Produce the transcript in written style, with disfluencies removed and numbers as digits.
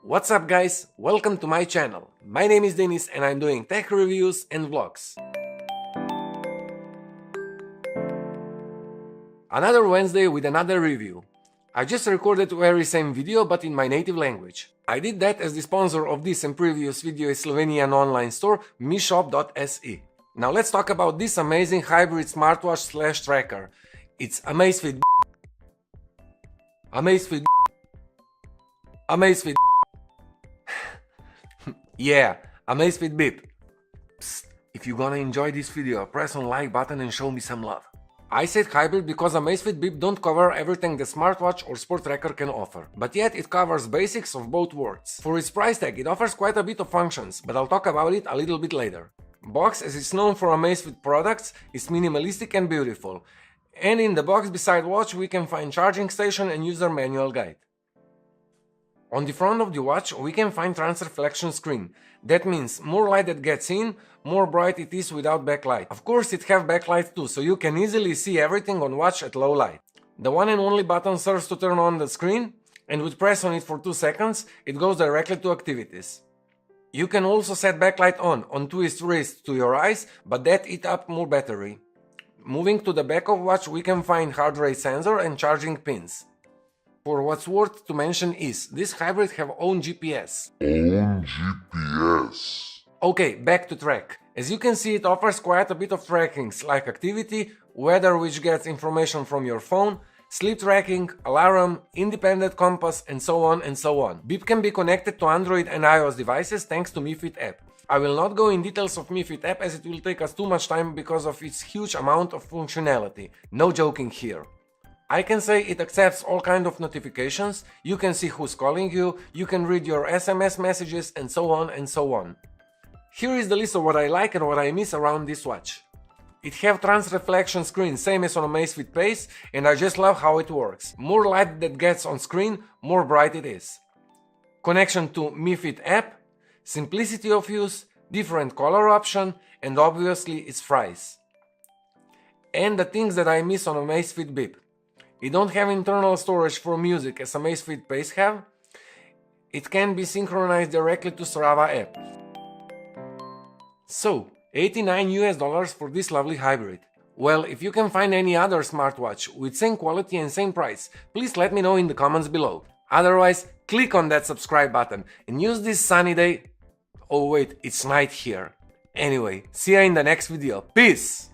What's up guys, welcome to my channel. My name is Denis and I'm doing tech reviews and vlogs. Another Wednesday with another review. I just recorded the very same video but in my native language. I did that as the sponsor of this and previous video is Slovenian online store mishop.se. Now let's talk about this amazing hybrid smartwatch / tracker. It's Amazfit Yeah, Amazfit BIP. Psst, if you're gonna enjoy this video, press on like button and show me some love. I said hybrid because Amazfit BIP don't cover everything the smartwatch or sport tracker can offer, but yet it covers basics of both worlds. For its price tag, it offers quite a bit of functions, but I'll talk about it a little bit later. Box, as it's known for Amazfit products, is minimalistic and beautiful. And in the box beside watch we can find charging station and user manual guide. On the front of the watch we can find trans-reflection screen. That means more light that gets in, more bright it is without backlight. Of course it have backlight too, so you can easily see everything on watch at low light. The one and only button serves to turn on the screen, and with press on it for 2 seconds, it goes directly to activities. You can also set backlight on twist wrist to your eyes, but that eat up more battery. Moving to the back of watch we can find heart rate sensor and charging pins. For what's worth to mention is, this hybrid have own GPS. Okay, back to track. As you can see, it offers quite a bit of trackings like activity, weather which gets information from your phone, sleep tracking, alarm, independent compass and so on and so on. BIP can be connected to Android and iOS devices thanks to Mi Fit app. I will not go in details of Mi Fit app as it will take us too much time because of its huge amount of functionality. No joking here. I can say it accepts all kind of notifications, you can see who's calling you, you can read your SMS messages and so on and so on. Here is the list of what I like and what I miss around this watch. It have trans-reflection screen same as on Amazfit Pace and I just love how it works. More light that gets on screen, more bright it is. Connection to Mi Fit app, simplicity of use, different color option and obviously its price. And the things that I miss on Amazfit BIP. It don't have internal storage for music as Amazfit Pace have. It can be synchronized directly to Strava app. So, $89 for this lovely hybrid. Well, if you can find any other smartwatch with same quality and same price, please let me know in the comments below. Otherwise, click on that subscribe button and use this sunny day. Oh wait, it's night here. Anyway, see ya in the next video. Peace!